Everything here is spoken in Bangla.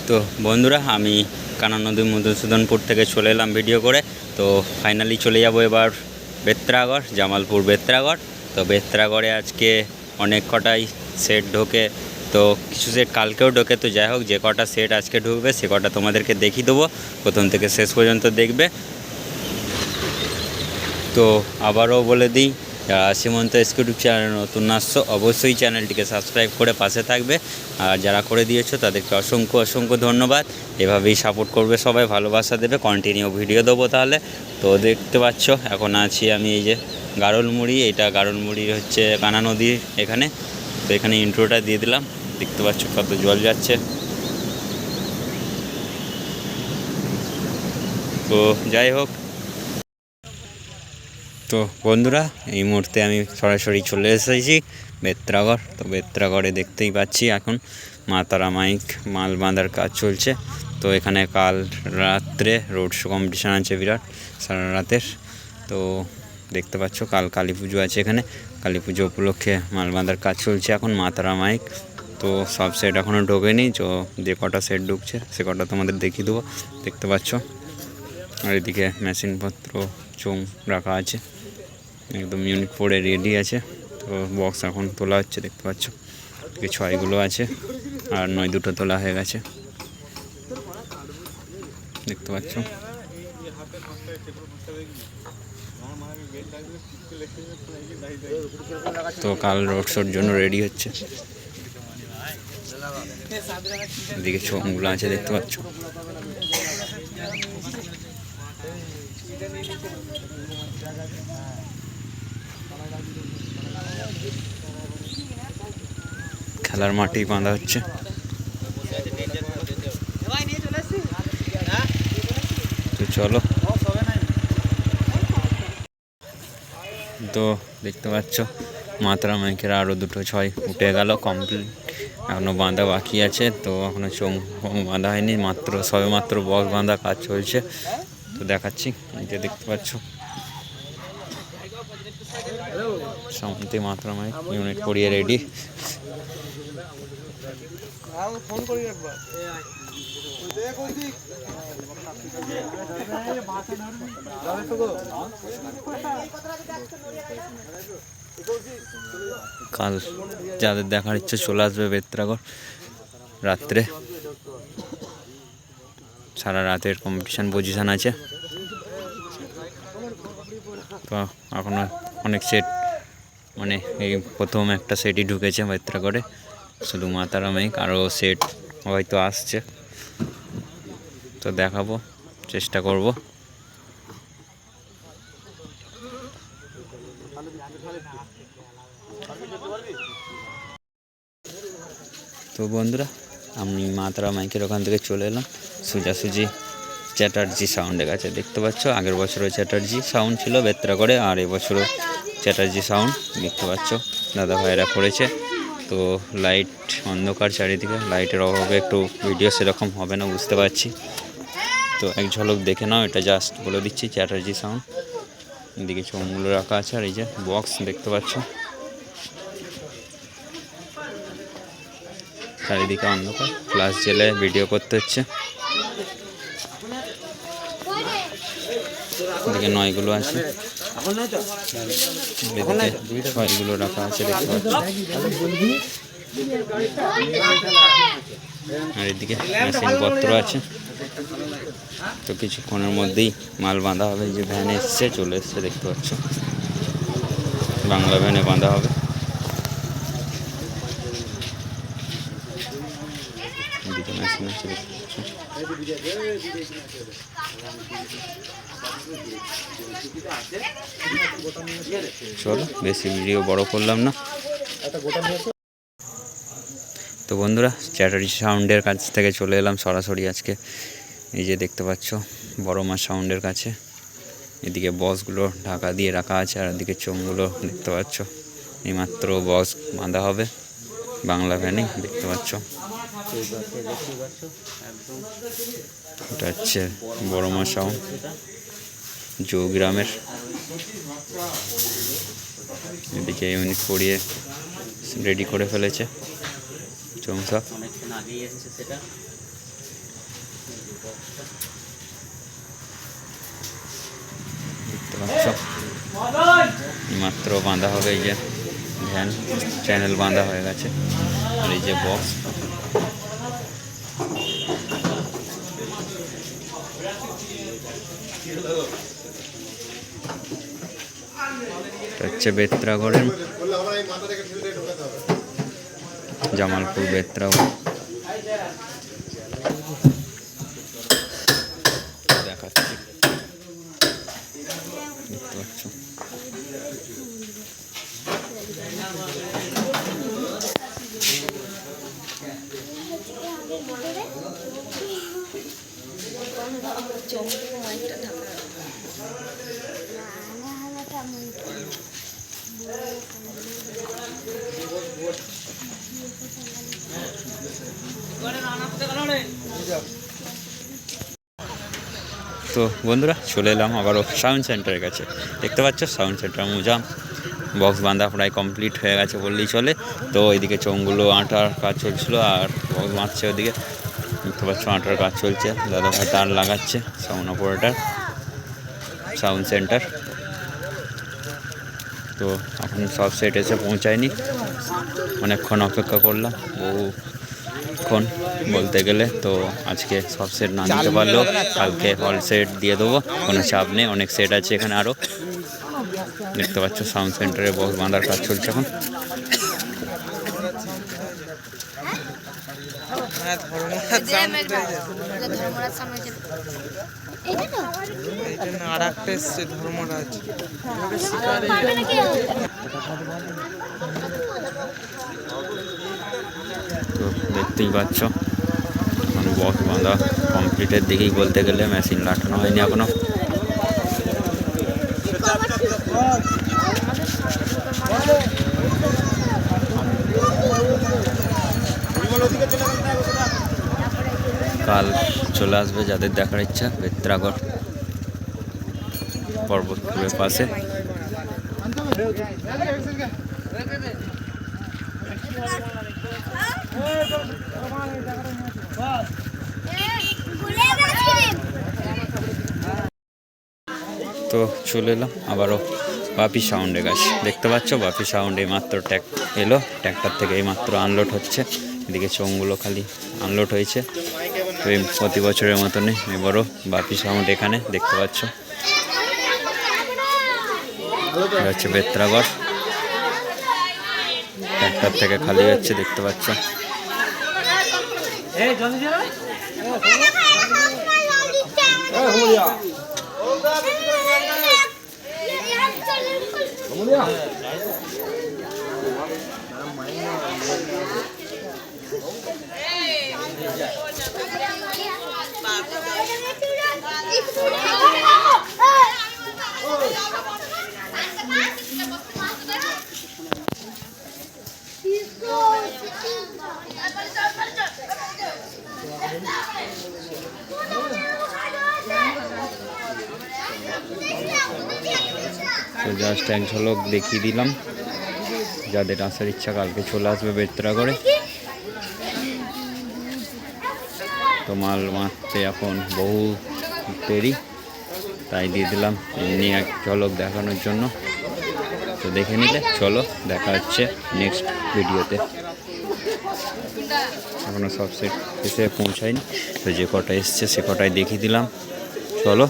তো বন্ধুরা, আমি কানা নদী মধুসূদনপুর থেকে চলে এলাম ভিডিও করে। তো ফাইনালি চলে যাব এবার বেত্রাগড়, জামালপুর বেত্রাগড়। তো বেত্রাগড়ে আজকে অনেক কটাই সেট ঢোকে, তো কিছু সেট কালকেও ঢোকে। তো যাই হোক, যে কটা সেট আজকে ঢুকবে সে কটা তোমাদেরকে দেখিয়ে দেবো, প্রথম থেকে শেষ পর্যন্ত দেখবে। তো আবারও বলে দিই, যারা সীমন্ত ইউটিউব চ্যানেল নতুন আসছো অবশ্যই চ্যানেলটিকে সাবস্ক্রাইব করে পাশে থাকবে, আর যারা করে দিয়েছো তাদেরকে অসংখ্য অসংখ্য ধন্যবাদ। এভাবেই সাপোর্ট করবে, সবাই ভালোবাসা দেবে, কন্টিনিউ ভিডিও দেবো তাহলে। তো দেখতে পাচ্ছ এখন আছি আমি এই যে গারলমুড়ি, এটা গারলমুড়ি হচ্ছে কানা নদীর এখানে। তো এখানে ইন্ট্রোটা দিয়ে দিলাম, দেখতে পাচ্ছ কত জল যাচ্ছে। তো যাই হোক, তো বন্ধুরা এই মুহূর্তে আমি সরাসরি চলে এসেছি বেত্রাগড়। তো বেত্রাগড়ে দেখতেই পাচ্ছি এখন মা তারা মাইক মাল বাঁধার কাজ চলছে। তো এখানে কাল রাত্রে রোড শো কম্পিটিশান আছে বিরাট, সারা রাতের। তো দেখতে পাচ্ছ কাল কালী পুজো আছে এখানে, কালী পুজো উপলক্ষে মাল বাঁধার কাজ চলছে এখন মা তারা মাইক। তো সব সেট এখনও ঢোকেনি, তো যে কটা সেট ঢুকছে সে কটা তোমাদের দেখিয়ে দেবো, দেখতে পাচ্ছ। আর এদিকে মেশিনপত্র চোং রাখা আছে, একদম ইউনিট পরে রেডি আছে। তো বক্স এখন তোলা হচ্ছে, দেখতে পাচ্ছ। এদিকে ছয়গুলো আছে আর 9 তোলা হয়ে গেছে, দেখতে পাচ্ছ। তো কাল রোড শোর জন্য রেডি হচ্ছে। এদিকে চোঙগুলো আছে, দেখতে পাচ্ছ। খেলার মাঠেই বাঁধা হচ্ছে। তো চলো, তো দেখতে পাচ্ছ মাতারা মাইকের আরও 2 ছয় উঠে গেল কমপ্লিট, এখনও বাঁধা বাকি আছে। তো এখনও চোং বাঁধা হয়নি, সবে মাত্র বক্স বাঁধা কাজ চলছে। তো দেখাচ্ছি, যে দেখতে পাচ্ছ সামন্তে মাতারা মাইক ইউনিট পড়িয়ে রেডি। কাল যাদের দেখার ইচ্ছে চলে আসবে বেত্রাগড় রাত্রে, সারা রাতের কম্পিটিশান পজিশান আছে। তো এখনও অনেক সেট, মানে এই প্রথম একটা সেটই ঢুকেছে বেত্রাগড়ে, শুধু মাতারা মাইক, আরও সেট হয়তো আসছে। তো দেখাবো, চেষ্টা করব। তো বন্ধুরা, আমি মাতারা মাইকের ওখান থেকে চলে এলাম সোজাসুজি চ্যাটার্জি সাউন্ডের কাছে, দেখতে পাচ্ছ। আগের বছরও চ্যাটার্জি সাউন্ড ছিল বেত্রাগড়ে, আর এবছরও চ্যাটার্জি সাউন্ড, দেখতে পাচ্ছ দাদা ভাইয়েরা করেছে। তো লাইট অন্ধকার চারিদিকে, লাইটের অভাবে একটু ভিডিও সেরকম হবে না বুঝতে পারছি। তো এক ঝলক দেখে নাও, এটা জাস্ট বলে দিচ্ছি চ্যাটার্জি সাউন্ড। এদিকে চোঙগুলো রাখা আছে, আর এই যে বক্স দেখতে পাচ্ছ। চারিদিকে অন্ধকার, ফ্ল্যাশ জেলে ভিডিও করতে হচ্ছে। এদিকে 9গুলো আছে, এদিকে 6গুলো রাখা আছে, দেখতে পাচ্ছ। আর এদিকে মেশিনপত্র আছে। তো কিছুক্ষণের মধ্যেই মাল বাঁধা হবে, যে ভ্যান এসছে, চলে এসছে, দেখতে পাচ্ছ। বাংলা ভ্যানে বাঁধা হবে। এদিকে মেশিন আছে, দেখতে পাচ্ছ। চলো, বেশি ভিডিও বড় করলাম না। তো বন্ধুরা, চ্যাটার্জি সাউন্ডের কাছ থেকে চলে এলাম সরাসরি আজকে, এই যে দেখতে পাচ্ছ বড় মা সাউন্ডের কাছে। এদিকে বক্সগুলো ঢাকা দিয়ে রাখা আছে, আর এদিকে চোঙগুলো দেখতে পাচ্ছ এইমাত্র বক্স বাঁধা হবে বাংলা ভ্যানে, দেখতে পাচ্ছ। এটা হচ্ছে বড় মা সাউন্ড জৌগ্রামের। এদিকে ইউনিট পড়িয়ে রেডি করে ফেলেছে চৌসা। দেখতে পাচ্ছ মাত্র বাঁধা হবে, এই যে ভ্যান চ্যানেল বাঁধা হয়ে গেছে, আর এই যে বক্স। হচ্ছে বেত্রাগড়ের জামালপুর বেত্রাগড় দেখাচ্ছি, দেখতে পাচ্ছ। তো বন্ধুরা চলে এলাম আবারও সাউন্ড সেন্টারের কাছে। দেখতে পাচ্ছ সাউন্ড সেন্টার মুজাম, বক্স বাঁধা প্রায় কমপ্লিট হয়ে গেছে বললেই চলে। তো এইদিকে চোঙগুলো আটার কাজ চলছিল আর বক্স বাঁধছে ওদিকে। দেখতে পাচ্ছ আটার কাজ চলছে, দাদা ভাই তার লাগাচ্ছে সাউন্ড অপারেটার সাউন্ড সেন্টার। তো এখন সব সেট এসে পৌঁছায়নি, অনেকক্ষণ অপেক্ষা করলাম, বহুক্ষণ বলতে গেলে। তো আজকে সব সেট না দিতে পারলেও কালকে অল সেট দিয়ে দেবো, কোনো চাপ নেই, অনেক সেট আছে এখানে আরও। দেখতে পাচ্ছ সাউন্ড সেন্টারে বক্স বাঁধার কাজ চলছে এখন। তো দেখতেই পাচ্ছ এখন বক্স বাঁধা কমপ্লিটের দিকেই বলতে গেলে, মেশিন লাগানো হয়নি এখনো। কাল চলে আসবে যাদের দেখার ইচ্ছা, বেত্রাগড় পর্বতপুরের পাশে। তো চলে এলাম আবারও বাপি সাউন্ডের কাছে। দেখতে পাচ্ছ বাপি সাউন্ড এই মাত্র এলো, ট্র্যাক্টর থেকে এই মাত্র আনলোড হচ্ছে। এদিকে চোঙগুলো খালি আনলোড হয়েছে। তো এই প্রতি বছরের মতনই এবারও বাপি সাউন্ড এখানে দেখতে পাচ্ছ। হচ্ছে বেত্রাগড়, ট্র্যাক্টর থেকে খালি হচ্ছে দেখতে পাচ্ছ। তো জাস্ট এক ঝলক দেখিয়ে দিলাম, যাদের আসার ইচ্ছা কালকে চলে আসবে বেত্রাগড়ে। তো মাল মারতে এখন বহু দেরি, তাই দিয়ে দিলাম এমনি এক ঝলক দেখানোর জন্য। তো দেখে নিলে চলো, দেখা হচ্ছে নেক্সট ভিডিওতে। এখনও সব সেট এসে পৌঁছায়নি, তো যে কটা এসছে সে কটাই দেখিয়ে দিলাম, চলো।